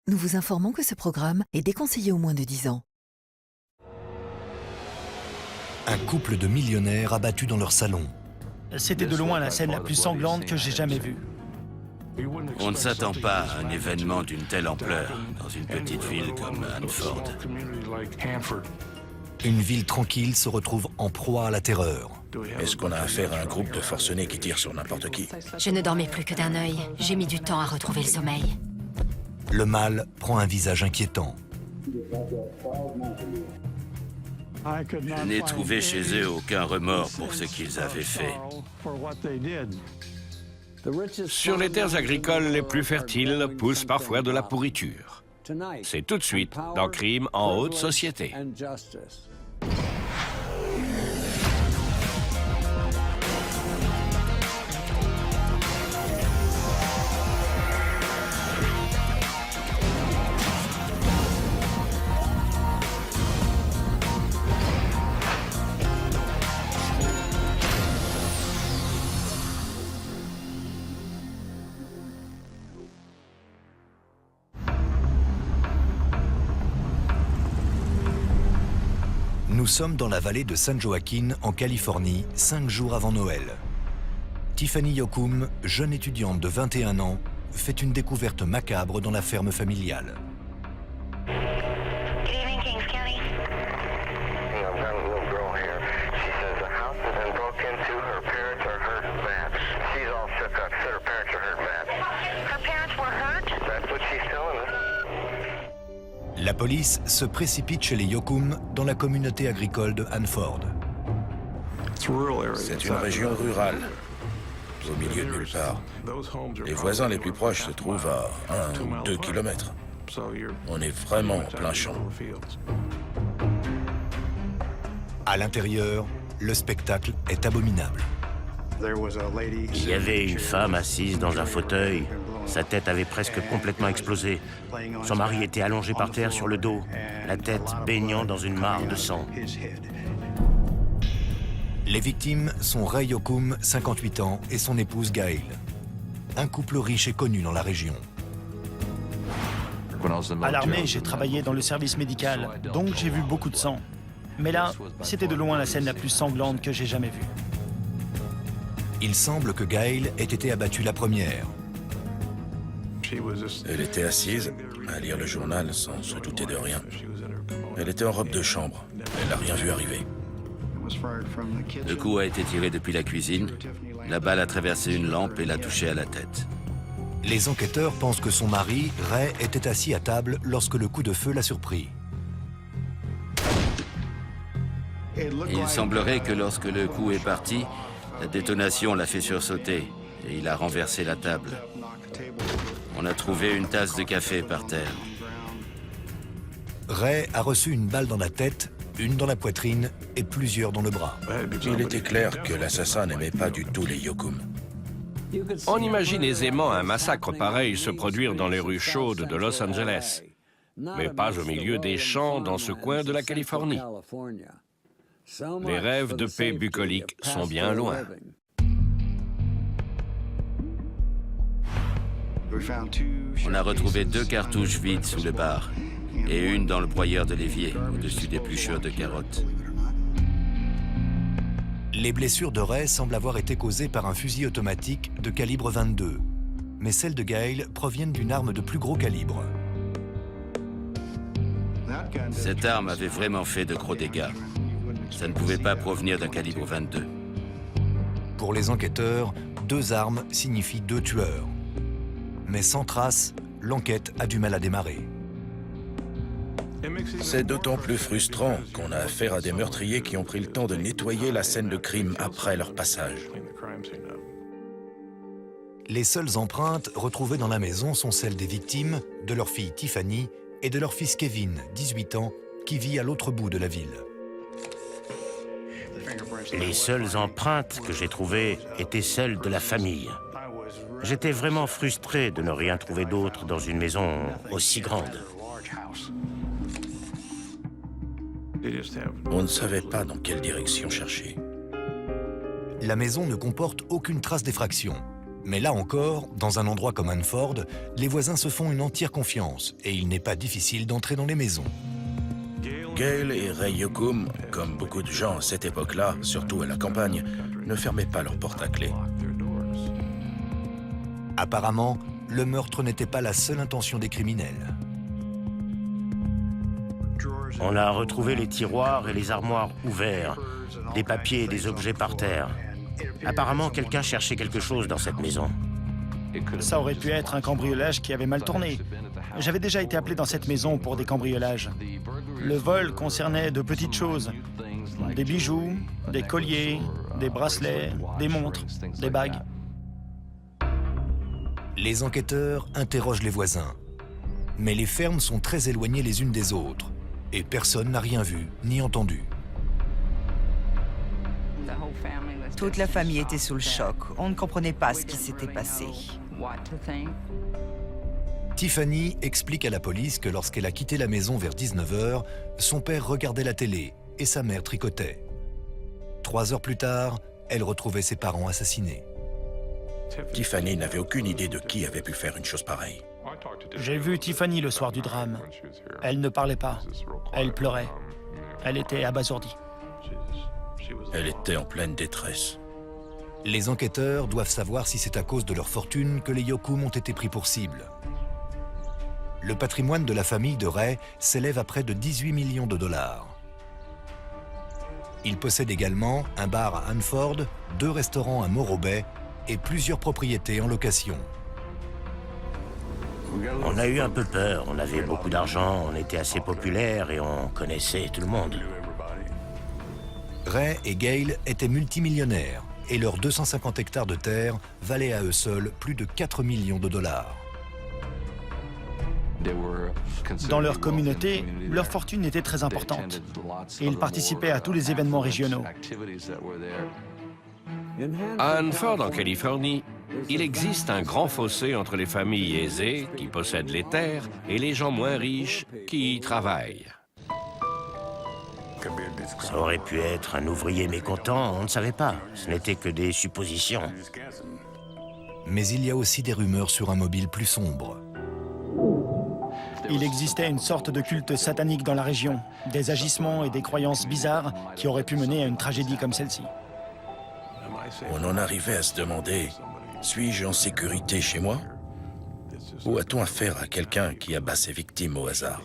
Nous vous informons que ce programme est déconseillé aux moins de 10 ans. Un couple de millionnaires abattus dans leur salon. C'était de loin la scène la plus sanglante que j'ai jamais vue. On ne s'attend pas à un événement d'une telle ampleur dans une petite ville comme Hanford. Une ville tranquille se retrouve en proie à la terreur. Est-ce qu'on a affaire à un groupe de forcenés qui tirent sur n'importe qui? Je ne dormais plus que d'un œil. J'ai mis du temps à retrouver le sommeil. Le mal prend un visage inquiétant. Je n'ai trouvé chez eux aucun remords pour ce qu'ils avaient fait. Sur les terres agricoles les plus fertiles pousse parfois de la pourriture. C'est tout de suite dans Crime en haute société. Nous sommes dans la vallée de San Joaquin, en Californie, 5 jours avant Noël. Tiffany Yoakum, jeune étudiante de 21 ans, fait une découverte macabre dans la ferme familiale. Good evening, Kings County. I've got a little girl here. She says the house has been broke into. Her parents are hurt bad. She's all shook up. Said her parents are hurt bad. Her parents were hurt? That's what she's telling us. La police se précipite chez les Yoakum dans la communauté agricole de Hanford. C'est une région rurale, au milieu de nulle part. Les voisins les plus proches se trouvent à 1 ou 2 kilomètres. On est vraiment en plein champ. À l'intérieur, le spectacle est abominable. Il y avait une femme assise dans un fauteuil. Sa tête avait presque complètement explosé. Son mari était allongé par terre sur le dos, la tête baignant dans une mare de sang. Les victimes sont Ray Yoakum, 58 ans, et son épouse Gail. Un couple riche et connu dans la région. À l'armée, j'ai travaillé dans le service médical, donc j'ai vu beaucoup de sang. Mais là, c'était de loin la scène la plus sanglante que j'ai jamais vue. Il semble que Gail ait été abattue la première. Elle était assise à lire le journal sans se douter de rien. Elle était en robe de chambre. Elle n'a rien vu arriver. Le coup a été tiré depuis la cuisine. La balle a traversé une lampe et l'a touché à la tête. Les enquêteurs pensent que son mari, Ray, était assis à table lorsque le coup de feu l'a surpris. Il semblerait que lorsque le coup est parti, la détonation l'a fait sursauter et il a renversé la table. On a trouvé une tasse de café par terre. Ray a reçu une balle dans la tête, une dans la poitrine et plusieurs dans le bras. Il était clair que l'assassin n'aimait pas du tout les Yoakum. On imagine aisément un massacre pareil se produire dans les rues chaudes de Los Angeles, mais pas au milieu des champs dans ce coin de la Californie. Les rêves de paix bucolique sont bien loin. On a retrouvé 2 cartouches vides sous le bar et une dans le broyeur de l'évier, au-dessus des pluchures de carottes. Les blessures de Ray semblent avoir été causées par un fusil automatique de calibre 22, mais celles de Gail proviennent d'une arme de plus gros calibre. Cette arme avait vraiment fait de gros dégâts. Ça ne pouvait pas provenir d'un calibre 22. Pour les enquêteurs, 2 armes signifient 2 tueurs. Mais sans trace, l'enquête a du mal à démarrer. C'est d'autant plus frustrant qu'on a affaire à des meurtriers qui ont pris le temps de nettoyer la scène de crime après leur passage. Les seules empreintes retrouvées dans la maison sont celles des victimes, de leur fille Tiffany et de leur fils Kevin, 18 ans, qui vit à l'autre bout de la ville. Les seules empreintes que j'ai trouvées étaient celles de la famille. J'étais vraiment frustré de ne rien trouver d'autre dans une maison aussi grande. On ne savait pas dans quelle direction chercher. La maison ne comporte aucune trace d'effraction. Mais là encore, dans un endroit comme Hanford, les voisins se font une entière confiance et il n'est pas difficile d'entrer dans les maisons. Gail et Ray Yokum, comme beaucoup de gens à cette époque-là, surtout à la campagne, ne fermaient pas leurs portes à clé. Apparemment, le meurtre n'était pas la seule intention des criminels. On a retrouvé les tiroirs et les armoires ouverts, des papiers et des objets par terre. Apparemment, quelqu'un cherchait quelque chose dans cette maison. Ça aurait pu être un cambriolage qui avait mal tourné. J'avais déjà été appelé dans cette maison pour des cambriolages. Le vol concernait de petites choses. Des bijoux, des colliers, des bracelets, des montres, des bagues. Les enquêteurs interrogent les voisins. Mais les fermes sont très éloignées les unes des autres. Et personne n'a rien vu ni entendu. Toute la famille était sous le choc. On ne comprenait pas ce qui s'était passé. Tiffany explique à la police que lorsqu'elle a quitté la maison vers 19h, son père regardait la télé et sa mère tricotait. 3 heures plus tard, elle retrouvait ses parents assassinés. Tiffany n'avait aucune idée de qui avait pu faire une chose pareille. J'ai vu Tiffany le soir du drame. Elle ne parlait pas. Elle pleurait. Elle était abasourdie. Elle était en pleine détresse. Les enquêteurs doivent savoir si c'est à cause de leur fortune que les Yokum ont été pris pour cible. Le patrimoine de la famille de Ray s'élève à près de 18 millions de dollars. Ils possèdent également un bar à Hanford, 2 restaurants à Morro Bay et plusieurs propriétés en location. On a eu un peu peur, on avait beaucoup d'argent, on était assez populaire et on connaissait tout le monde. Ray et Gail étaient multimillionnaires et leurs 250 hectares de terre valaient à eux seuls plus de 4 millions de dollars. Dans leur communauté, leur fortune était très importante. Et ils participaient à tous les événements régionaux. À Hanford, en Californie, il existe un grand fossé entre les familles aisées, qui possèdent les terres, et les gens moins riches, qui y travaillent. Ça aurait pu être un ouvrier mécontent, on ne savait pas. Ce n'était que des suppositions. Mais il y a aussi des rumeurs sur un mobile plus sombre. Il existait une sorte de culte satanique dans la région, des agissements et des croyances bizarres qui auraient pu mener à une tragédie comme celle-ci. On en arrivait à se demander, suis-je en sécurité chez moi? Ou a-t-on affaire à quelqu'un qui abat ses victimes au hasard?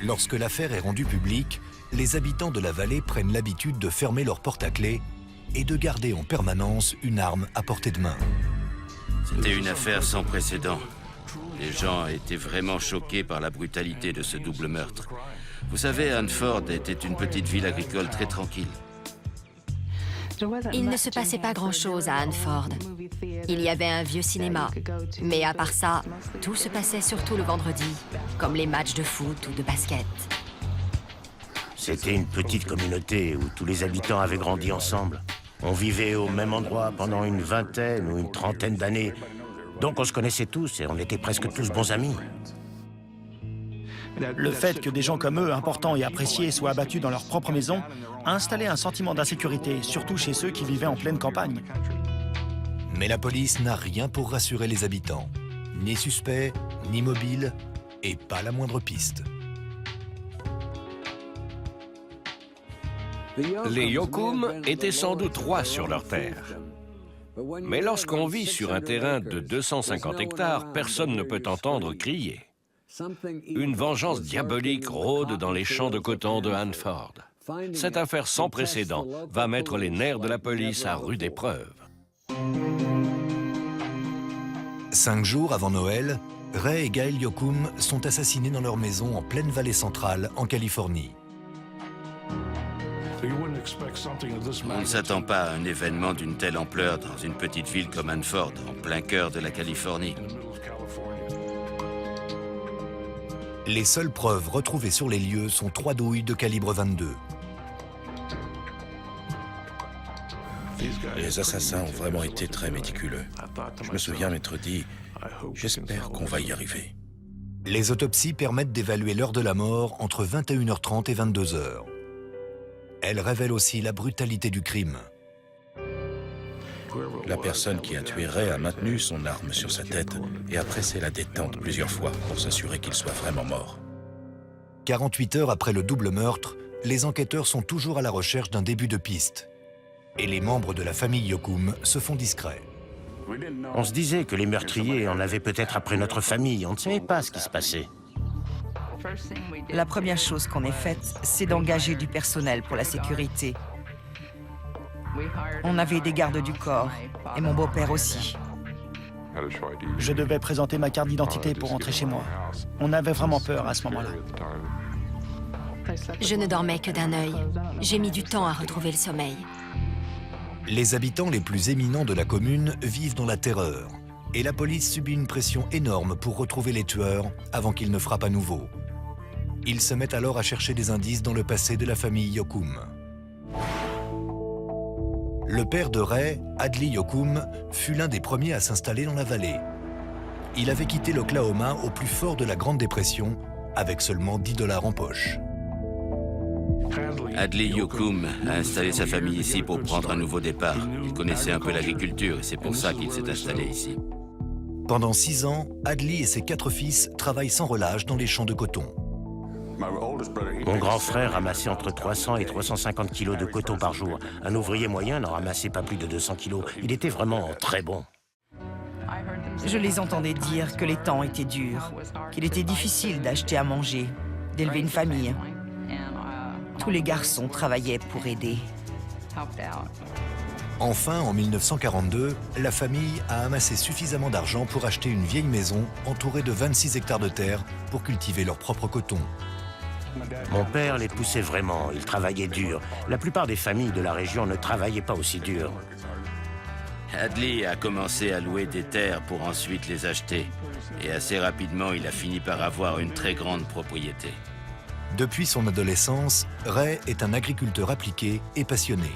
Lorsque l'affaire est rendue publique, les habitants de la vallée prennent l'habitude de fermer leurs portes à clé et de garder en permanence une arme à portée de main. C'était une affaire sans précédent. Les gens étaient vraiment choqués par la brutalité de ce double meurtre. Vous savez, Hanford était une petite ville agricole très tranquille. Il ne se passait pas grand-chose à Hanford. Il y avait un vieux cinéma. Mais à part ça, tout se passait surtout le vendredi, comme les matchs de foot ou de basket. C'était une petite communauté où tous les habitants avaient grandi ensemble. On vivait au même endroit pendant une vingtaine ou une trentaine d'années. Donc on se connaissait tous et on était presque tous bons amis. Le fait que des gens comme eux, importants et appréciés, soient abattus dans leur propre maison, a installé un sentiment d'insécurité, surtout chez ceux qui vivaient en pleine campagne. Mais la police n'a rien pour rassurer les habitants. Ni suspect, ni mobile, et pas la moindre piste. Les Yokum étaient sans doute rois sur leur terre. Mais lorsqu'on vit sur un terrain de 250 hectares, personne ne peut entendre crier. Une vengeance diabolique rôde dans les champs de coton de Hanford. Cette affaire sans précédent va mettre les nerfs de la police à rude épreuve. 5 jours avant Noël, Ray et Gail Yokum sont assassinés dans leur maison en pleine vallée centrale, en Californie. On ne s'attend pas à un événement d'une telle ampleur dans une petite ville comme Hanford, en plein cœur de la Californie. Les seules preuves retrouvées sur les lieux sont 3 douilles de calibre 22. Les assassins ont vraiment été très méticuleux. Je me souviens m'être dit, j'espère qu'on va y arriver. Les autopsies permettent d'évaluer l'heure de la mort entre 21h30 et 22h. Elles révèlent aussi la brutalité du crime. La personne qui a tué Ray a maintenu son arme sur sa tête et a pressé la détente plusieurs fois pour s'assurer qu'il soit vraiment mort. 48 heures après le double meurtre, les enquêteurs sont toujours à la recherche d'un début de piste. Et les membres de la famille Yokum se font discrets. On se disait que les meurtriers en avaient peut-être après notre famille. On ne savait pas ce qui se passait. La première chose qu'on ait faite, c'est d'engager du personnel pour la sécurité. On avait des gardes du corps, et mon beau-père aussi. Je devais présenter ma carte d'identité pour rentrer chez moi. On avait vraiment peur à ce moment-là. Je ne dormais que d'un œil. J'ai mis du temps à retrouver le sommeil. Les habitants les plus éminents de la commune vivent dans la terreur. Et la police subit une pression énorme pour retrouver les tueurs avant qu'ils ne frappent à nouveau. Ils se mettent alors à chercher des indices dans le passé de la famille Yokum. Le père de Ray, Adley Yokum, fut l'un des premiers à s'installer dans la vallée. Il avait quitté l'Oklahoma au plus fort de la Grande Dépression, avec seulement $10 en poche. Adley Yokum a installé sa famille ici pour prendre un nouveau départ. Il connaissait un peu l'agriculture et c'est pour ça qu'il s'est installé ici. Pendant 6 ans, Adley et ses 4 fils travaillent sans relâche dans les champs de coton. Mon grand frère ramassait entre 300 et 350 kilos de coton par jour. Un ouvrier moyen n'en ramassait pas plus de 200 kilos. Il était vraiment très bon. Je les entendais dire que les temps étaient durs, qu'il était difficile d'acheter à manger, d'élever une famille. Tous les garçons travaillaient pour aider. Enfin, en 1942, la famille a amassé suffisamment d'argent pour acheter une vieille maison entourée de 26 hectares de terre pour cultiver leur propre coton. Mon père les poussait vraiment, il travaillait dur. La plupart des familles de la région ne travaillaient pas aussi dur. Adley a commencé à louer des terres pour ensuite les acheter. Et assez rapidement, il a fini par avoir une très grande propriété. Depuis son adolescence, Ray est un agriculteur appliqué et passionné.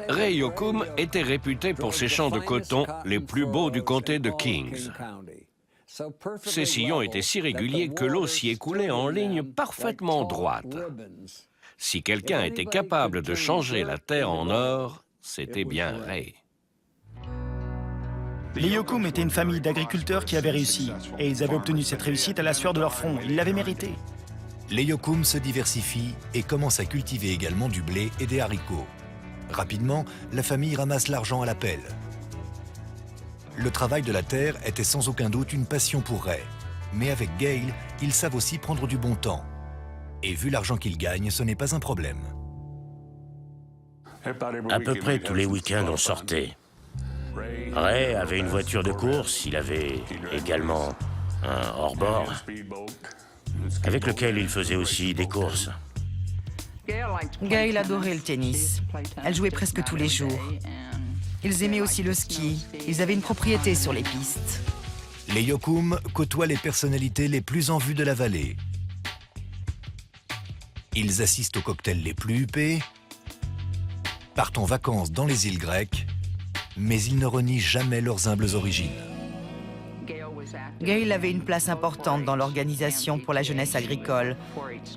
Ray Yokum était réputé pour ses champs de coton les plus beaux du comté de Kings. Ces sillons étaient si réguliers que l'eau s'y écoulait en ligne parfaitement droite. Si quelqu'un était capable de changer la terre en or, c'était bien Ray. Les Yokum étaient une famille d'agriculteurs qui avaient réussi. Et ils avaient obtenu cette réussite à la sueur de leur front. Ils l'avaient mérité. Les Yokum se diversifient et commencent à cultiver également du blé et des haricots. Rapidement, la famille ramasse l'argent à la pelle. Le travail de la terre était sans aucun doute une passion pour Ray. Mais avec Gail, ils savent aussi prendre du bon temps. Et vu l'argent qu'ils gagnent, ce n'est pas un problème. À peu près tous les week-ends, on sortait. Ray avait une voiture de course, il avait également un hors-bord, avec lequel il faisait aussi des courses. Gail adorait le tennis. Elle jouait presque tous les jours. Ils aimaient aussi le ski. Ils avaient une propriété sur les pistes. Les Yokum côtoient les personnalités les plus en vue de la vallée. Ils assistent aux cocktails les plus huppés, partent en vacances dans les îles grecques, mais ils ne renient jamais leurs humbles origines. Gail avait une place importante dans l'organisation pour la jeunesse agricole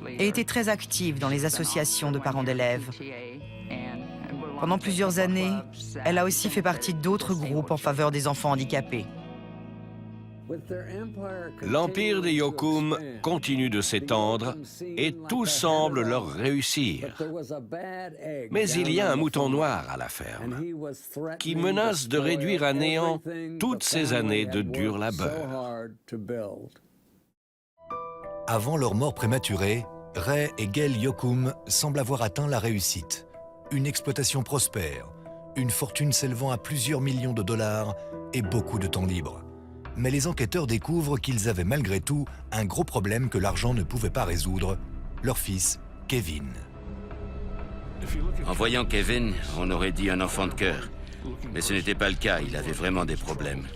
et était très active dans les associations de parents d'élèves. Pendant plusieurs années, elle a aussi fait partie d'autres groupes en faveur des enfants handicapés. L'empire des Yokum continue de s'étendre et tout semble leur réussir. Mais il y a un mouton noir à la ferme qui menace de réduire à néant toutes ces années de dur labeur. Avant leur mort prématurée, Ray et Gail Yokum semblent avoir atteint la réussite. Une exploitation prospère, une fortune s'élevant à plusieurs millions de dollars et beaucoup de temps libre. Mais les enquêteurs découvrent qu'ils avaient malgré tout un gros problème que l'argent ne pouvait pas résoudre, leur fils, Kevin. En voyant Kevin, on aurait dit un enfant de cœur. Mais ce n'était pas le cas, il avait vraiment des problèmes.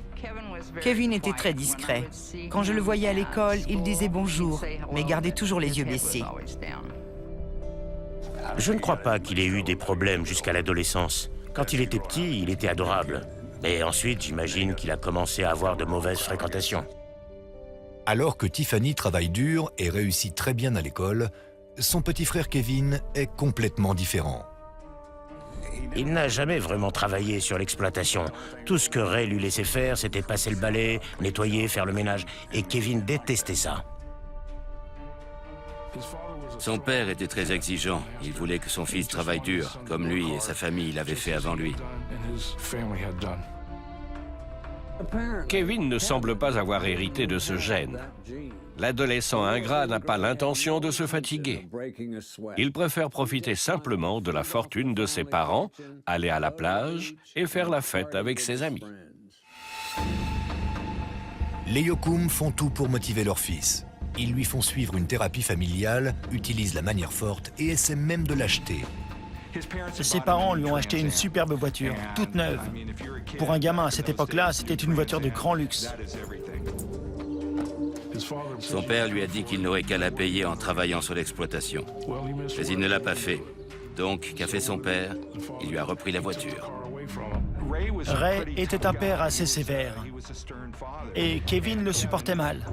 Kevin était très discret. Quand je le voyais à l'école, il disait bonjour, mais gardait toujours les yeux baissés. Je ne crois pas qu'il ait eu des problèmes jusqu'à l'adolescence. Quand il était petit, il était adorable. Mais ensuite, j'imagine qu'il a commencé à avoir de mauvaises fréquentations. Alors que Tiffany travaille dur et réussit très bien à l'école, son petit frère Kevin est complètement différent. Il n'a jamais vraiment travaillé sur l'exploitation. Tout ce que Ray lui laissait faire, c'était passer le balai, nettoyer, faire le ménage. Et Kevin détestait ça. Son père était très exigeant. Il voulait que son fils travaille dur, comme lui et sa famille l'avaient fait avant lui. Kevin ne semble pas avoir hérité de ce gène. L'adolescent ingrat n'a pas l'intention de se fatiguer. Il préfère profiter simplement de la fortune de ses parents, aller à la plage et faire la fête avec ses amis. Les Yocum font tout pour motiver leur fils. Ils lui font suivre une thérapie familiale, utilisent la manière forte et essaient même de l'acheter. Ses parents lui ont acheté une superbe voiture, toute neuve. Pour un gamin à cette époque-là, c'était une voiture de grand luxe. Son père lui a dit qu'il n'aurait qu'à la payer en travaillant sur l'exploitation. Mais il ne l'a pas fait. Donc, qu'a fait son père? Il lui a repris la voiture. Ray était un père assez sévère. Et Kevin le supportait mal.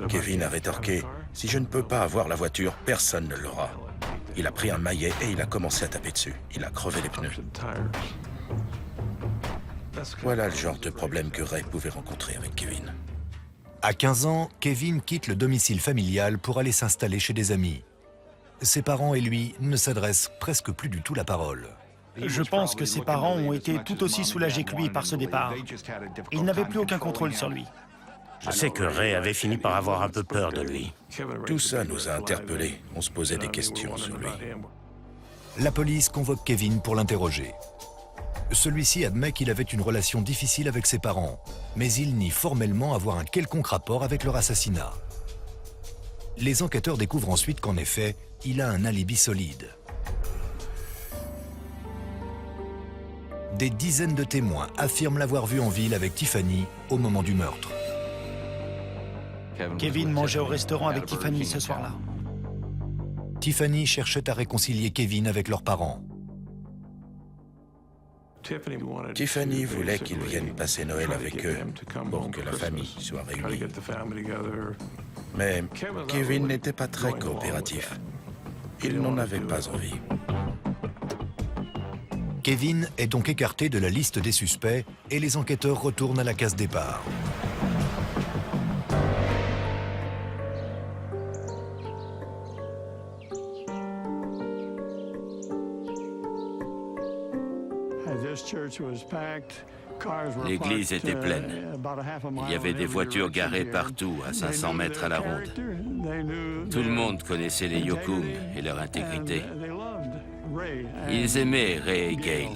Kevin a rétorqué, « Si je ne peux pas avoir la voiture, personne ne l'aura. » Il a pris un maillet et il a commencé à taper dessus. Il a crevé les pneus. Voilà le genre de problème que Ray pouvait rencontrer avec Kevin. À 15 ans, Kevin quitte le domicile familial pour aller s'installer chez des amis. Ses parents et lui ne s'adressent presque plus du tout la parole. Je pense que ses parents ont été tout aussi soulagés que lui par ce départ. Ils n'avaient plus aucun contrôle sur lui. Je sais que Ray avait fini par avoir un peu peur de lui. Tout ça nous a interpellés. On se posait des questions sur lui. La police convoque Kevin pour l'interroger. Celui-ci admet qu'il avait une relation difficile avec ses parents, mais il nie formellement avoir un quelconque rapport avec leur assassinat. Les enquêteurs découvrent ensuite qu'en effet, il a un alibi solide. Des dizaines de témoins affirment l'avoir vu en ville avec Tiffany au moment du meurtre. Kevin mangeait au restaurant avec Tiffany ce soir-là. Tiffany cherchait à réconcilier Kevin avec leurs parents. Tiffany voulait qu'ils viennent passer Noël avec eux pour que la famille soit réunie. Mais Kevin n'était pas très coopératif. Il n'en avait pas envie. Kevin est donc écarté de la liste des suspects et les enquêteurs retournent à la case départ. L'église était pleine. Il y avait des voitures garées partout, à 500 mètres à la ronde. Tout le monde connaissait les Yocum et leur intégrité. Ils aimaient Ray et Gail.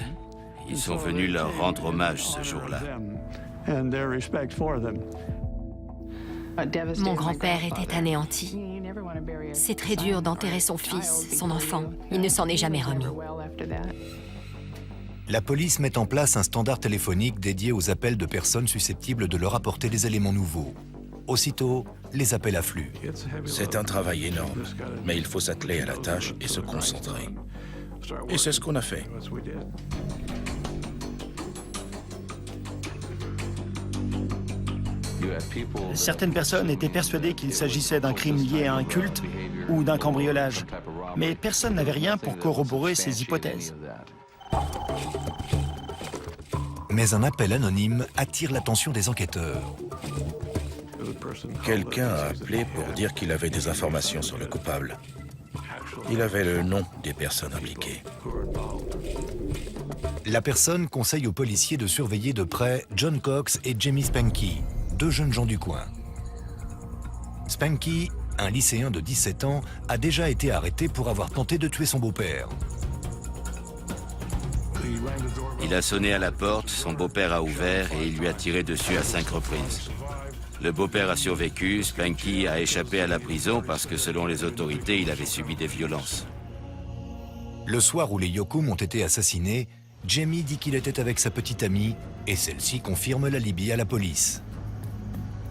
Ils sont venus leur rendre hommage ce jour-là. Mon grand-père était anéanti. C'est très dur d'enterrer son fils, son enfant. Il ne s'en est jamais remis. La police met en place un standard téléphonique dédié aux appels de personnes susceptibles de leur apporter des éléments nouveaux. Aussitôt, les appels affluent. C'est un travail énorme, mais il faut s'atteler à la tâche et se concentrer. Et c'est ce qu'on a fait. Certaines personnes étaient persuadées qu'il s'agissait d'un crime lié à un culte ou d'un cambriolage. Mais personne n'avait rien pour corroborer ces hypothèses. Mais un appel anonyme attire l'attention des enquêteurs. Quelqu'un a appelé pour dire qu'il avait des informations sur le coupable. Il avait le nom des personnes impliquées. La personne conseille aux policiers de surveiller de près John Cox et Jamie Spanky, deux jeunes gens du coin. Spanky, un lycéen de 17 ans, a déjà été arrêté pour avoir tenté de tuer son beau-père. Il a sonné à la porte, son beau-père a ouvert et il lui a tiré dessus à 5 reprises. Le beau-père a survécu, Spanky a échappé à la prison parce que selon les autorités, il avait subi des violences. Le soir où les Yocum ont été assassinés, Jamie dit qu'il était avec sa petite amie et celle-ci confirme l'alibi à la police.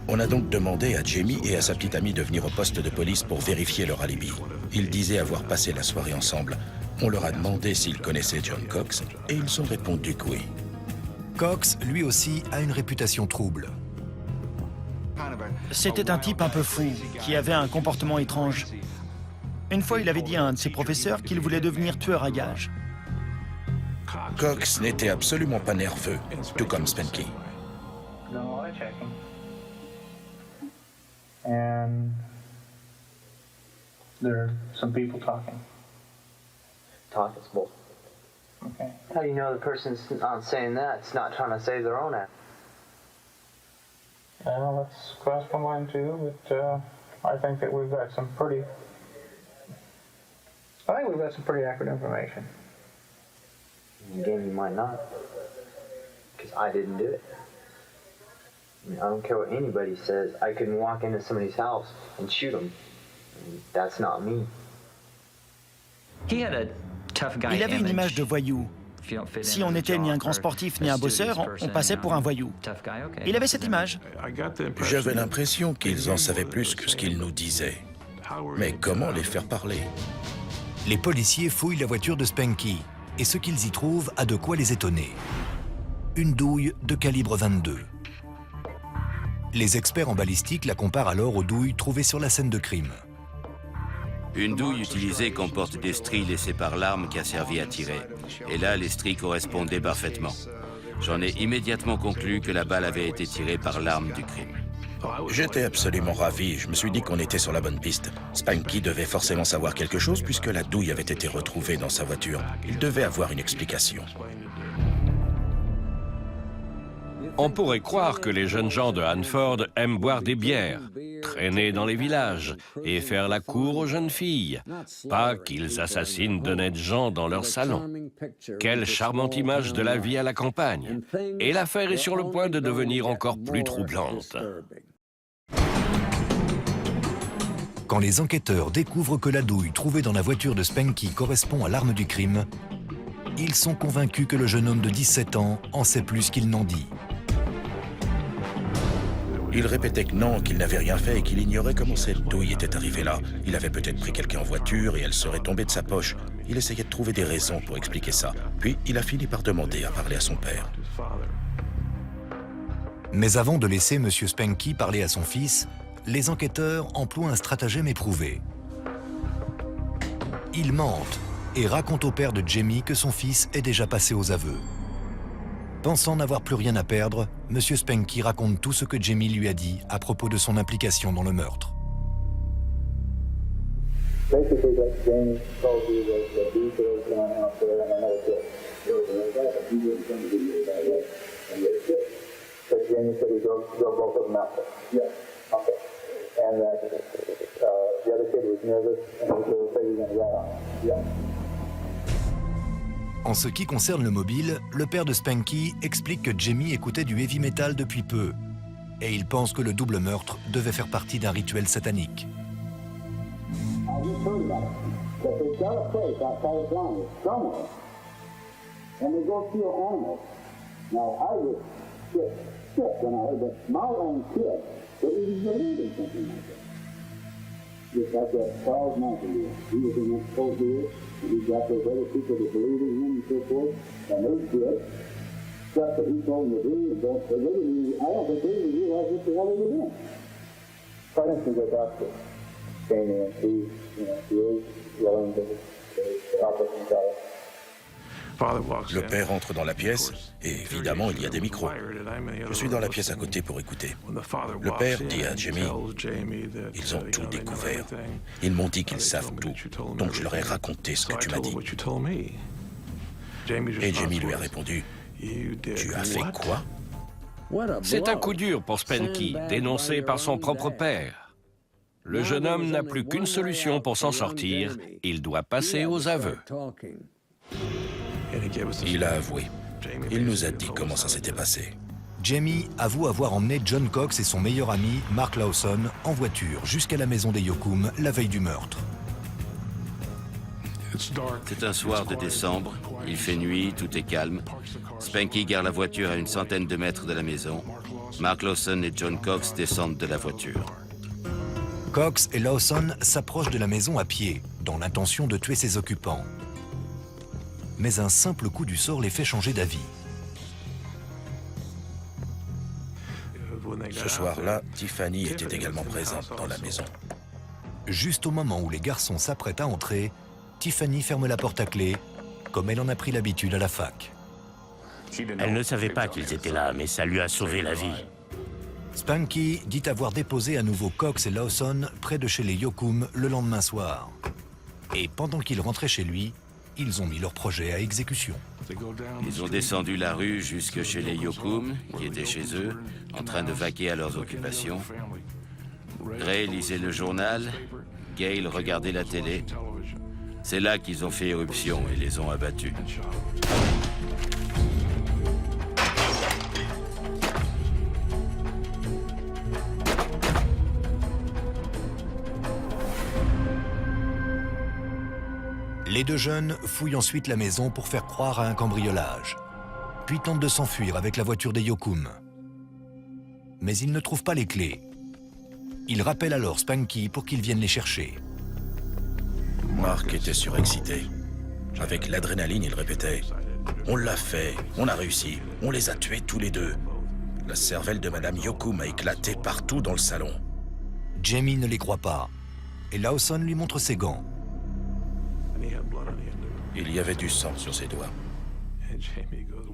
On a donc demandé à Jamie et à sa petite amie de venir au poste de police pour vérifier leur alibi. Ils disaient avoir passé la soirée ensemble. On leur a demandé s'ils connaissaient John Cox et ils ont répondu que oui. Cox, lui aussi, a une réputation trouble. C'était un type un peu fou, qui avait un comportement étrange. Une fois, il avait dit à un de ses professeurs qu'il voulait devenir tueur à gages. Cox n'était absolument pas nerveux, tout comme Spanky. And there are some people talking. Talk is bull. Okay. How do you know the person's not saying that? It's not trying to save their own ass. Well, that's crossed my mind too, but I think that we've got some pretty accurate information. Again, you might not, because I didn't do it. I mean, I don't care what anybody says. I couldn't walk into somebody's house and shoot them. That's not me. Il avait une image de voyou. Si on n'était ni un grand sportif ni un bosseur, on passait pour un voyou. Il avait cette image. J'avais l'impression qu'ils en savaient plus que ce qu'ils nous disaient. Mais comment les faire parler? Les policiers fouillent la voiture de Spanky et ce qu'ils y trouvent a de quoi les étonner. Une douille de calibre 22. Les experts en balistique la comparent alors aux douilles trouvées sur la scène de crime. Une douille utilisée comporte des stries laissées par l'arme qui a servi à tirer. Et là, les stries correspondaient parfaitement. J'en ai immédiatement conclu que la balle avait été tirée par l'arme du crime. J'étais absolument ravi. Je me suis dit qu'on était sur la bonne piste. Spanky devait forcément savoir quelque chose puisque la douille avait été retrouvée dans sa voiture. Il devait avoir une explication. On pourrait croire que les jeunes gens de Hanford aiment boire des bières, traîner dans les villages et faire la cour aux jeunes filles, pas qu'ils assassinent d'honnêtes gens dans leur salon. Quelle charmante image de la vie à la campagne. Et l'affaire est sur le point de devenir encore plus troublante. Quand les enquêteurs découvrent que la douille trouvée dans la voiture de Spanky correspond à l'arme du crime, ils sont convaincus que le jeune homme de 17 ans en sait plus qu'il n'en dit. Il répétait que non, qu'il n'avait rien fait et qu'il ignorait comment cette douille était arrivée là. Il avait peut-être pris quelqu'un en voiture et elle serait tombée de sa poche. Il essayait de trouver des raisons pour expliquer ça. Puis, il a fini par demander à parler à son père. Mais avant de laisser M. Spanky parler à son fils, les enquêteurs emploient un stratagème éprouvé. Ils mentent et racontent au père de Jamie que son fils est déjà passé aux aveux. Pensant n'avoir plus rien à perdre, M. Spanky raconte tout ce que Jamie lui a dit à propos de son implication dans le meurtre. En ce qui concerne le mobile, le père de Spanky explique que Jamie écoutait du heavy metal depuis peu et il pense que le double meurtre devait faire partie d'un rituel satanique. He got those other people that believe in him and so forth, and they did. Stuff that he told them to do, and don't, they really, I don't think they even realize what the hell they were doing. For instance, the doctor came in, he is willing to help us himself. Le père entre dans la pièce et évidemment il y a des micros. Je suis dans la pièce à côté pour écouter. Le père dit à Jamie, ils ont tout découvert. Ils m'ont dit qu'ils savent tout, donc je leur ai raconté ce que tu m'as dit. Et Jamie lui a répondu, tu as fait quoi? C'est un coup dur pour Spanky, dénoncé par son propre père. Le jeune homme n'a plus qu'une solution pour s'en sortir, il doit passer aux aveux. Il a avoué. Il nous a dit comment ça s'était passé. Jamie avoue avoir emmené John Cox et son meilleur ami, Mark Lawson, en voiture jusqu'à la maison des Yoakum la veille du meurtre. C'est un soir de décembre, il fait nuit, tout est calme. Spanky gare la voiture à une centaine de mètres de la maison. Mark Lawson et John Cox descendent de la voiture. Cox et Lawson s'approchent de la maison à pied, dans l'intention de tuer ses occupants. Mais un simple coup du sort les fait changer d'avis. Ce soir-là, Tiffany était également présente dans la maison. Juste au moment où les garçons s'apprêtent à entrer, Tiffany ferme la porte à clé, comme elle en a pris l'habitude à la fac. Elle ne savait pas qu'ils étaient là, mais ça lui a sauvé la vie. Spanky dit avoir déposé à nouveau Cox et Lawson près de chez les Yokum le lendemain soir. Et pendant qu'il rentrait chez lui, ils ont mis leur projet à exécution. Ils ont descendu la rue jusque chez les Yokum, qui étaient chez eux, en train de vaquer à leurs occupations. Ray lisait le journal, Gail regardait la télé. C'est là qu'ils ont fait éruption et les ont abattus. Les deux jeunes fouillent ensuite la maison pour faire croire à un cambriolage, puis tentent de s'enfuir avec la voiture des Yokum. Mais ils ne trouvent pas les clés. Ils rappellent alors Spanky pour qu'il vienne les chercher. Mark était surexcité. Avec l'adrénaline, il répétait « On l'a fait, on a réussi, on les a tués tous les deux. » La cervelle de Madame Yokum a éclaté partout dans le salon. Jamie ne les croit pas, et Lawson lui montre ses gants. Il y avait du sang sur ses doigts.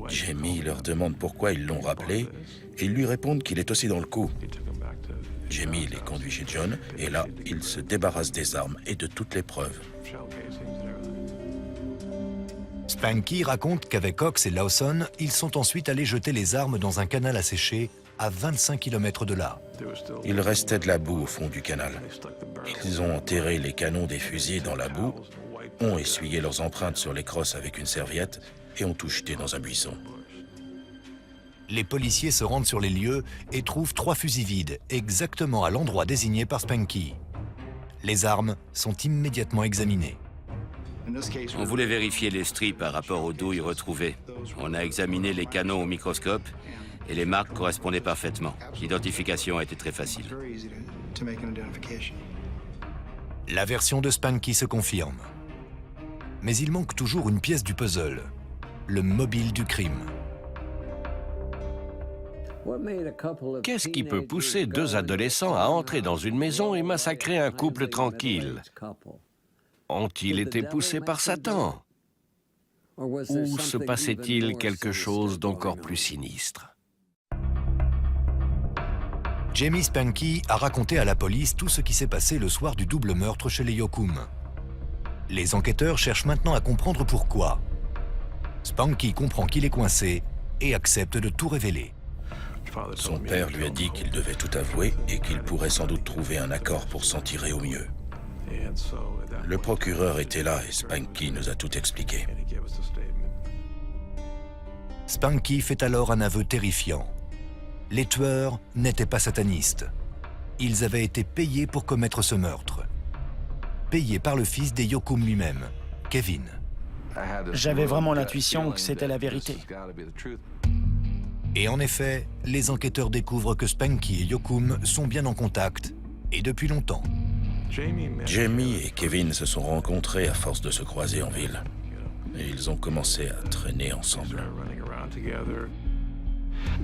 Jamie leur demande pourquoi ils l'ont rappelé, et ils lui répondent qu'il est aussi dans le coup. Jamie les conduit chez John, et là, il se débarrasse des armes et de toutes les preuves. Spanky raconte qu'avec Cox et Lawson, ils sont ensuite allés jeter les armes dans un canal asséché à 25 km de là. Il restait de la boue au fond du canal. Ils ont enterré les canons des fusils dans la boue, ont essuyé leurs empreintes sur les crosses avec une serviette et ont tout jeté dans un buisson. Les policiers se rendent sur les lieux et trouvent 3 fusils vides, exactement à l'endroit désigné par Spanky. Les armes sont immédiatement examinées. On voulait vérifier les stries par rapport aux douilles retrouvées. On a examiné les canons au microscope et les marques correspondaient parfaitement. L'identification a été très facile. La version de Spanky se confirme. Mais il manque toujours une pièce du puzzle, le mobile du crime. Qu'est-ce qui peut pousser 2 adolescents à entrer dans une maison et massacrer un couple tranquille? Ont-ils été poussés par Satan? Ou se passait-il quelque chose d'encore plus sinistre? Jamie Spanky a raconté à la police tout ce qui s'est passé le soir du double meurtre chez les Yokum. Les enquêteurs cherchent maintenant à comprendre pourquoi. Spanky comprend qu'il est coincé et accepte de tout révéler. Son père lui a dit qu'il devait tout avouer et qu'il pourrait sans doute trouver un accord pour s'en tirer au mieux. Le procureur était là et Spanky nous a tout expliqué. Spanky fait alors un aveu terrifiant. Les tueurs n'étaient pas satanistes. Ils avaient été payés pour commettre ce meurtre. Payés par le fils des Yokum lui-même, Kevin. J'avais vraiment l'intuition que c'était la vérité. Et en effet, les enquêteurs découvrent que Spanky et Yokum sont bien en contact, et depuis longtemps. Jamie et Kevin se sont rencontrés à force de se croiser en ville. Et ils ont commencé à traîner ensemble.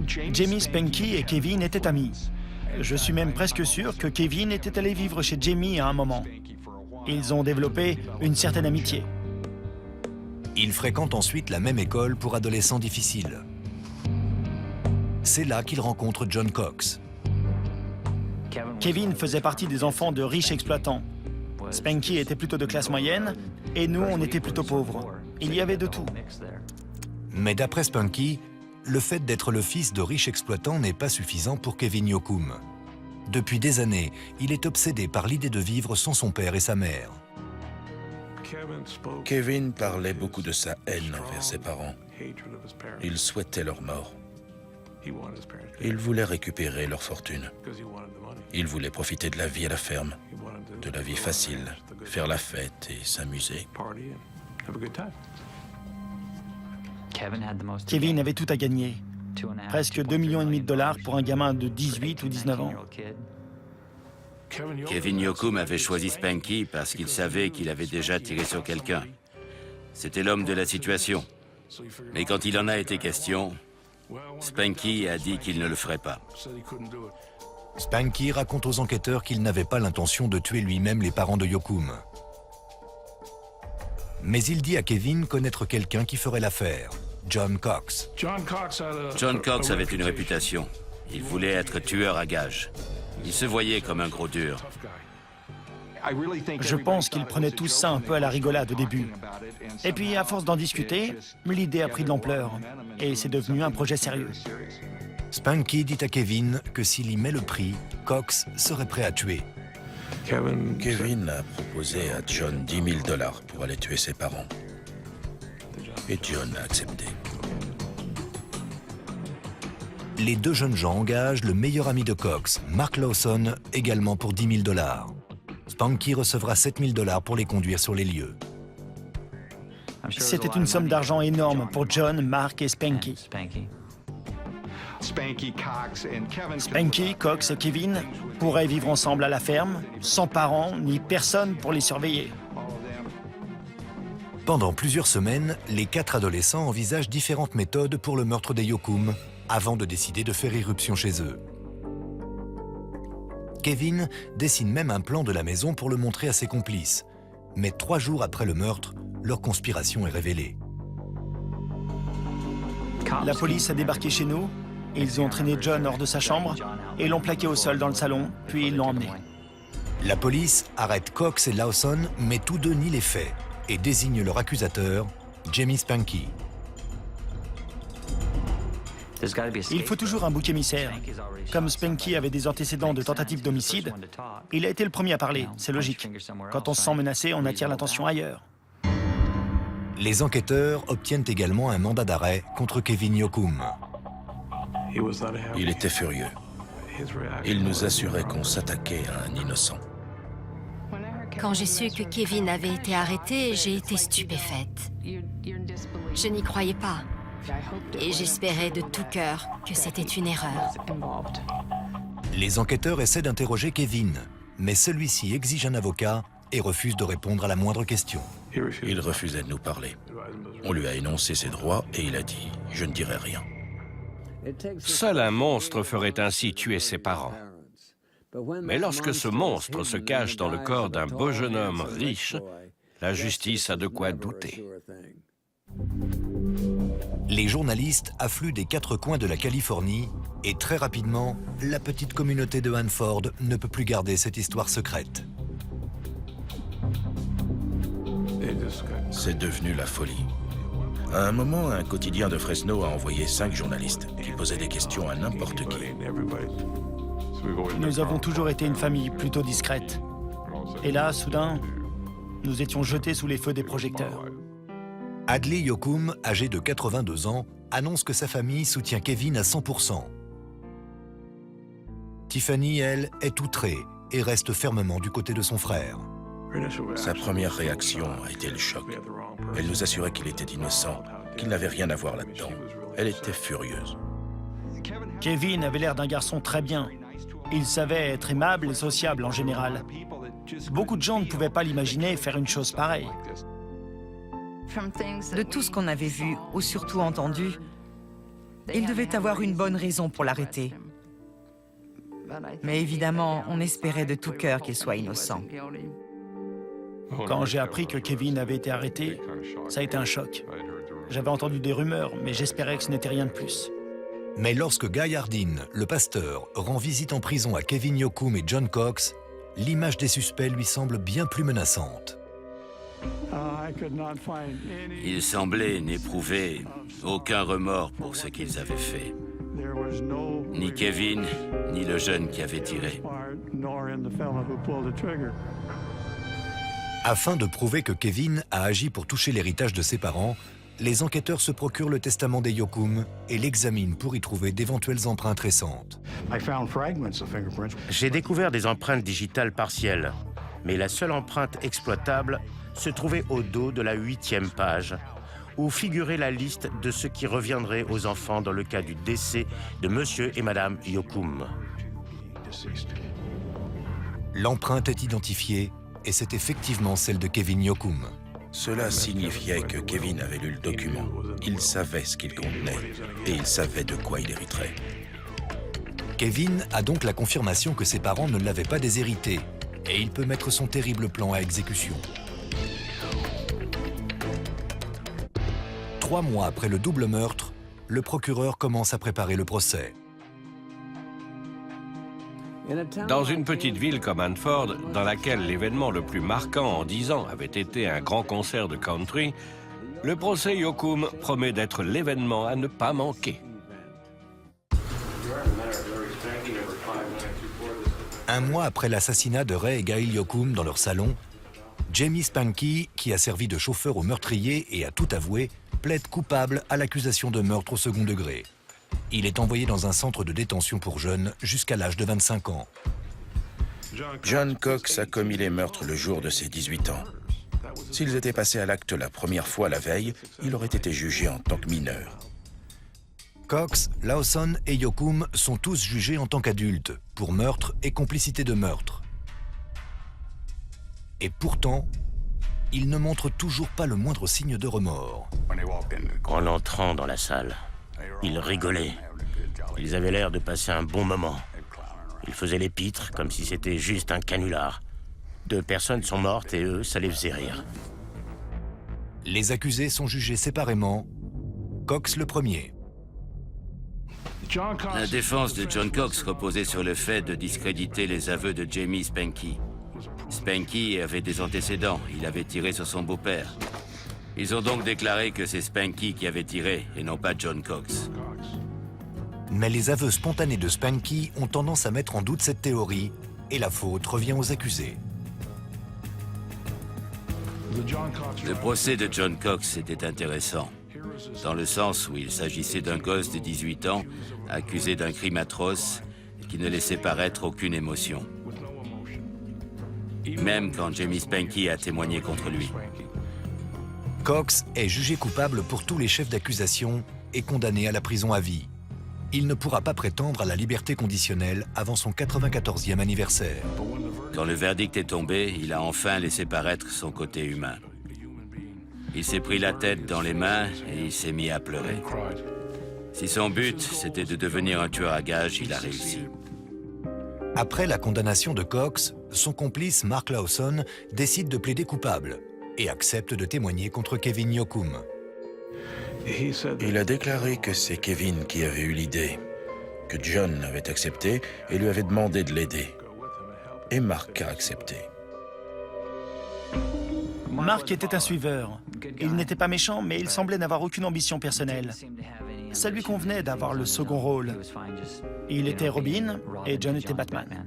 Jamie, Spanky et Kevin étaient amis. Je suis même presque sûr que Kevin était allé vivre chez Jamie à un moment. Ils ont développé une certaine amitié. Ils fréquentent ensuite la même école pour adolescents difficiles. C'est là qu'ils rencontrent John Cox. Kevin faisait partie des enfants de riches exploitants. Spanky était plutôt de classe moyenne et nous, on était plutôt pauvres. Il y avait de tout. Mais d'après Spanky, le fait d'être le fils de riches exploitants n'est pas suffisant pour Kevin Yokum. Depuis des années, il est obsédé par l'idée de vivre sans son père et sa mère. Kevin parlait beaucoup de sa haine envers ses parents. Il souhaitait leur mort. Il voulait récupérer leur fortune. Il voulait profiter de la vie à la ferme, de la vie facile, faire la fête et s'amuser. Kevin avait tout à gagner. Presque 2,5 millions de dollars pour un gamin de 18 ou 19 ans. Kevin Yokum avait choisi Spanky parce qu'il savait qu'il avait déjà tiré sur quelqu'un. C'était l'homme de la situation. Mais quand il en a été question, Spanky a dit qu'il ne le ferait pas. Spanky raconte aux enquêteurs qu'il n'avait pas l'intention de tuer lui-même les parents de Yokum. Mais il dit à Kevin connaître quelqu'un qui ferait l'affaire, John Cox. John Cox avait une réputation. Il voulait être tueur à gages. Il se voyait comme un gros dur. Je pense qu'ils prenaient tout ça un peu à la rigolade au début. Et puis, à force d'en discuter, l'idée a pris de l'ampleur. Et c'est devenu un projet sérieux. Spanky dit à Kevin que s'il y met le prix, Cox serait prêt à tuer. Kevin a proposé à John $10 000 pour aller tuer ses parents. Et John a accepté. Les deux jeunes gens engagent le meilleur ami de Cox, Mark Lawson, également pour $10 000. Spanky recevra $7 000 pour les conduire sur les lieux. C'était une somme d'argent énorme pour John, Mark et Spanky. Spanky, Cox et Kevin pourraient vivre ensemble à la ferme, sans parents ni personne pour les surveiller. Pendant plusieurs semaines, les 4 adolescents envisagent différentes méthodes pour le meurtre des Yokum, avant de décider de faire irruption chez eux. Kevin dessine même un plan de la maison pour le montrer à ses complices. Mais 3 jours après le meurtre, leur conspiration est révélée. La police a débarqué chez nous. Ils ont entraîné John hors de sa chambre et l'ont plaqué au sol dans le salon, puis ils l'ont emmené. La police arrête Cox et Lawson, mais tous deux nient les faits et désignent leur accusateur, Jamie Spanky. Il faut toujours un bouc émissaire. Comme Spanky avait des antécédents de tentative d'homicide, il a été le premier à parler, c'est logique. Quand on se sent menacé, on attire l'attention ailleurs. Les enquêteurs obtiennent également un mandat d'arrêt contre Kevin Yokum. Il était furieux. Il nous assurait qu'on s'attaquait à un innocent. Quand j'ai su que Kevin avait été arrêté, j'ai été stupéfaite. Je n'y croyais pas. Et j'espérais de tout cœur que c'était une erreur. Les enquêteurs essaient d'interroger Kevin, mais celui-ci exige un avocat et refuse de répondre à la moindre question. Il refusait de nous parler. On lui a énoncé ses droits et il a dit « Je ne dirai rien ». Seul un monstre ferait ainsi tuer ses parents. Mais lorsque ce monstre se cache dans le corps d'un beau jeune homme riche, la justice a de quoi douter. Les journalistes affluent des 4 coins de la Californie et très rapidement, la petite communauté de Hanford ne peut plus garder cette histoire secrète. C'est devenu la folie. À un moment, un quotidien de Fresno a envoyé 5 journalistes qui posaient des questions à n'importe qui. Nous avons toujours été une famille plutôt discrète. Et là, soudain, nous étions jetés sous les feux des projecteurs. Adley Yokum, âgé de 82 ans, annonce que sa famille soutient Kevin à 100%. Tiffany, elle, est outrée et reste fermement du côté de son frère. Sa première réaction a été le choc. Elle nous assurait qu'il était innocent, qu'il n'avait rien à voir là-dedans. Elle était furieuse. Kevin avait l'air d'un garçon très bien. Il savait être aimable et sociable en général. Beaucoup de gens ne pouvaient pas l'imaginer faire une chose pareille. De tout ce qu'on avait vu, ou surtout entendu, il devait avoir une bonne raison pour l'arrêter. Mais évidemment, on espérait de tout cœur qu'il soit innocent. Quand j'ai appris que Kevin avait été arrêté, ça a été un choc. J'avais entendu des rumeurs, mais j'espérais que ce n'était rien de plus. Mais lorsque Guy Hardin, le pasteur, rend visite en prison à Kevin Yokum et John Cox, l'image des suspects lui semble bien plus menaçante. Ils semblaient n'éprouver aucun remords pour ce qu'ils avaient fait. Ni Kevin, ni le jeune qui avait tiré. Afin de prouver que Kevin a agi pour toucher l'héritage de ses parents, les enquêteurs se procurent le testament des Yokum et l'examinent pour y trouver d'éventuelles empreintes récentes. J'ai découvert des empreintes digitales partielles, mais la seule empreinte exploitable se trouvait au dos de la 8e page, où figurait la liste de ce qui reviendrait aux enfants dans le cas du décès de Monsieur et Madame Yokum. L'empreinte est identifiée et c'est effectivement celle de Kevin Yokum. Cela signifiait que Kevin avait lu le document. Il savait ce qu'il contenait et il savait de quoi il hériterait. Kevin a donc la confirmation que ses parents ne l'avaient pas déshérité et il peut mettre son terrible plan à exécution. 3 mois après le double meurtre, le procureur commence à préparer le procès. Dans une petite ville comme Hanford, dans laquelle l'événement le plus marquant en 10 ans avait été un grand concert de country, le procès Yoakum promet d'être l'événement à ne pas manquer. Un mois après l'assassinat de Ray et Gail Yoakum dans leur salon, Jamie Spanky, qui a servi de chauffeur au meurtrier et a tout avoué, plaide coupable à l'accusation de meurtre au second degré. Il est envoyé dans un centre de détention pour jeunes jusqu'à l'âge de 25 ans. John Cox a commis les meurtres le jour de ses 18 ans. S'ils étaient passés à l'acte la première fois la veille, il aurait été jugé en tant que mineur. Cox, Lawson et Yoakum sont tous jugés en tant qu'adultes pour meurtre et complicité de meurtre. Et pourtant, ils ne montrent toujours pas le moindre signe de remords. En entrant dans la salle, ils rigolaient. Ils avaient l'air de passer un bon moment. Ils faisaient les pitres comme si c'était juste un canular. 2 personnes sont mortes et eux, ça les faisait rire. Les accusés sont jugés séparément. Cox le premier. La défense de John Cox reposait sur le fait de discréditer les aveux de Jamie Spanky. Spanky avait des antécédents, il avait tiré sur son beau-père. Ils ont donc déclaré que c'est Spanky qui avait tiré et non pas John Cox. Mais les aveux spontanés de Spanky ont tendance à mettre en doute cette théorie et la faute revient aux accusés. Le procès de John Cox était intéressant, dans le sens où il s'agissait d'un gosse de 18 ans, accusé d'un crime atroce, qui ne laissait paraître aucune émotion. Même quand Jamie Spanky a témoigné contre lui. Cox est jugé coupable pour tous les chefs d'accusation et condamné à la prison à vie. Il ne pourra pas prétendre à la liberté conditionnelle avant son 94e anniversaire. Quand le verdict est tombé, il a enfin laissé paraître son côté humain. Il s'est pris la tête dans les mains et il s'est mis à pleurer. Si son but, c'était de devenir un tueur à gages, il a réussi. Après la condamnation de Cox, son complice Mark Lawson décide de plaider coupable et accepte de témoigner contre Kevin Yoakum. Il a déclaré que c'est Kevin qui avait eu l'idée, que John avait accepté et lui avait demandé de l'aider. Et Mark a accepté. Mark était un suiveur. Il n'était pas méchant, mais il semblait n'avoir aucune ambition personnelle. Ça lui convenait d'avoir le second rôle. Il était Robin et John était Batman.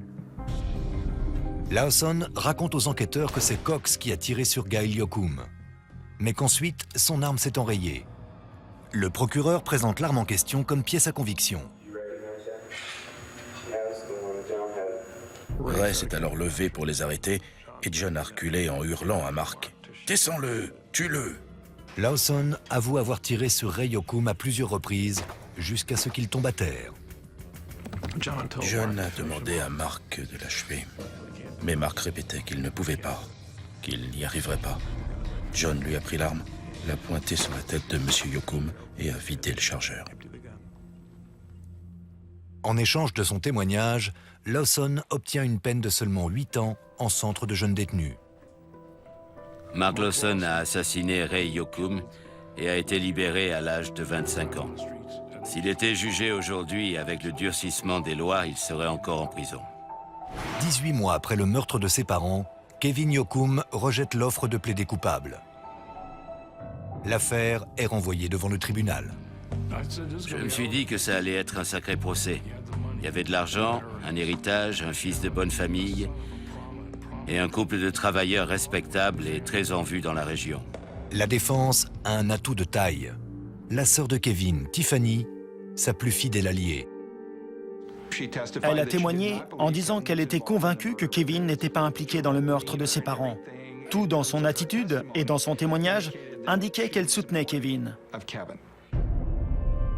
Lawson raconte aux enquêteurs que c'est Cox qui a tiré sur Gail Yoakum, mais qu'ensuite, son arme s'est enrayée. Le procureur présente l'arme en question comme pièce à conviction. Ray s'est alors levé pour les arrêter et John a reculé en hurlant à Mark. « Descends-le, tue-le !» Lawson avoue avoir tiré sur Ray Yoakum à plusieurs reprises jusqu'à ce qu'il tombe à terre. John a demandé à Mark de l'achever, mais Mark répétait qu'il ne pouvait pas, qu'il n'y arriverait pas. John lui a pris l'arme, l'a pointée sur la tête de M. Yoakum et a vidé le chargeur. En échange de son témoignage, Lawson obtient une peine de seulement 8 ans en centre de jeunes détenus. Mark Lawson a assassiné Ray Yoakum et a été libéré à l'âge de 25 ans. S'il était jugé aujourd'hui avec le durcissement des lois, il serait encore en prison. 18 mois après le meurtre de ses parents, Kevin Yoakum rejette l'offre de plaider coupable. L'affaire est renvoyée devant le tribunal. Je me suis dit que ça allait être un sacré procès. Il y avait de l'argent, un héritage, un fils de bonne famille et un couple de travailleurs respectables et très en vue dans la région. La défense a un atout de taille. La sœur de Kevin, Tiffany, sa plus fidèle alliée. Elle a témoigné en disant qu'elle était convaincue que Kevin n'était pas impliqué dans le meurtre de ses parents. Tout dans son attitude et dans son témoignage indiquait qu'elle soutenait Kevin.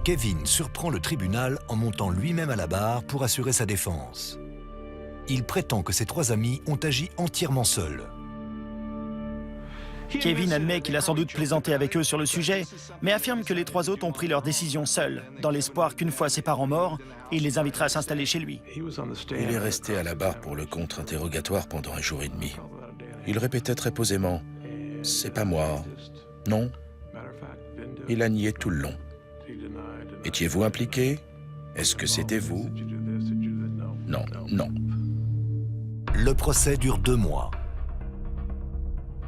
Kevin surprend le tribunal en montant lui-même à la barre pour assurer sa défense. Il prétend que ses 3 amis ont agi entièrement seuls. Kevin admet qu'il a sans doute plaisanté avec eux sur le sujet, mais affirme que les 3 autres ont pris leur décision seuls, dans l'espoir qu'une fois ses parents morts, il les invitera à s'installer chez lui. Il est resté à la barre pour le contre-interrogatoire pendant 1 jour et demi. Il répétait très posément « C'est pas moi. Non. » Il a nié tout le long. « Étiez-vous impliqué? Est-ce que c'était vous? » Non, non. Le procès dure 2 mois.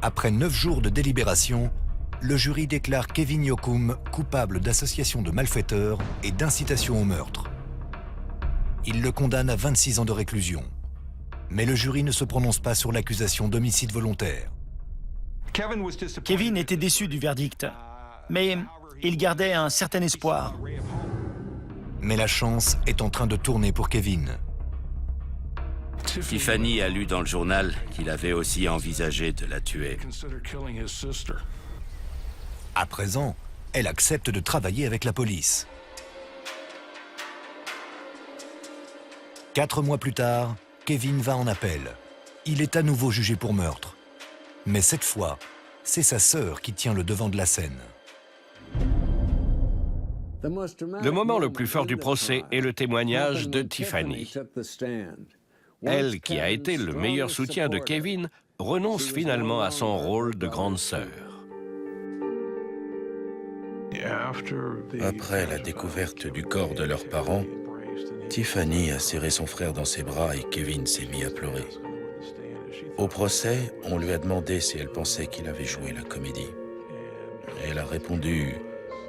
Après 9 jours de délibération, le jury déclare Kevin Yoakum coupable d'association de malfaiteurs et d'incitation au meurtre. Il le condamne à 26 ans de réclusion. Mais le jury ne se prononce pas sur l'accusation d'homicide volontaire. Kevin était déçu du verdict, mais il gardait un certain espoir. Mais la chance est en train de tourner pour Kevin. Tiffany a lu dans le journal qu'il avait aussi envisagé de la tuer. À présent, elle accepte de travailler avec la police. 4 mois plus tard, Kevin va en appel. Il est à nouveau jugé pour meurtre. Mais cette fois, c'est sa sœur qui tient le devant de la scène. Le moment le plus fort du procès est le témoignage de Tiffany. Elle, qui a été le meilleur soutien de Kevin, renonce finalement à son rôle de grande sœur. Après la découverte du corps de leurs parents, Tiffany a serré son frère dans ses bras et Kevin s'est mis à pleurer. Au procès, on lui a demandé si elle pensait qu'il avait joué la comédie. Et elle a répondu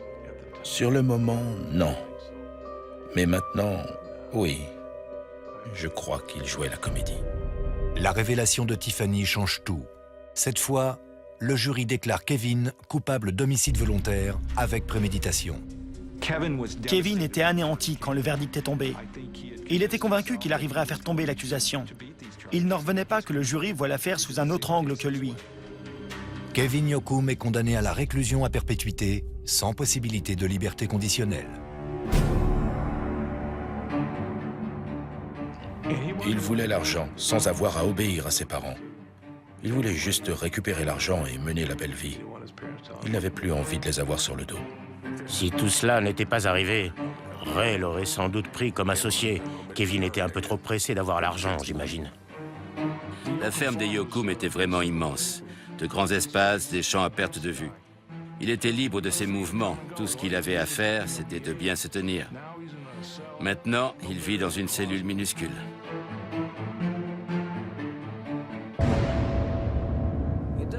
« Sur le moment, non. Mais maintenant, oui. Je crois qu'il jouait la comédie. » La révélation de Tiffany change tout. Cette fois, le jury déclare Kevin coupable d'homicide volontaire avec préméditation. Kevin était anéanti quand le verdict est tombé. Il était convaincu qu'il arriverait à faire tomber l'accusation. Il n'en revenait pas que le jury voit l'affaire sous un autre angle que lui. Kevin Yoakum est condamné à la réclusion à perpétuité, sans possibilité de liberté conditionnelle. Il voulait l'argent sans avoir à obéir à ses parents. Il voulait juste récupérer l'argent et mener la belle vie. Il n'avait plus envie de les avoir sur le dos. Si tout cela n'était pas arrivé, Ray l'aurait sans doute pris comme associé. Kevin était un peu trop pressé d'avoir l'argent, j'imagine. La ferme des Yoakum était vraiment immense. De grands espaces, des champs à perte de vue. Il était libre de ses mouvements. Tout ce qu'il avait à faire, c'était de bien se tenir. Maintenant, il vit dans une cellule minuscule.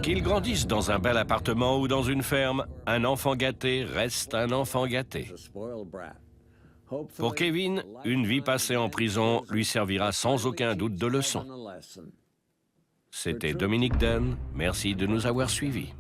Qu'il grandisse dans un bel appartement ou dans une ferme, un enfant gâté reste un enfant gâté. Pour Kevin, une vie passée en prison lui servira sans aucun doute de leçon. C'était Dominique Dunn. Merci de nous avoir suivis.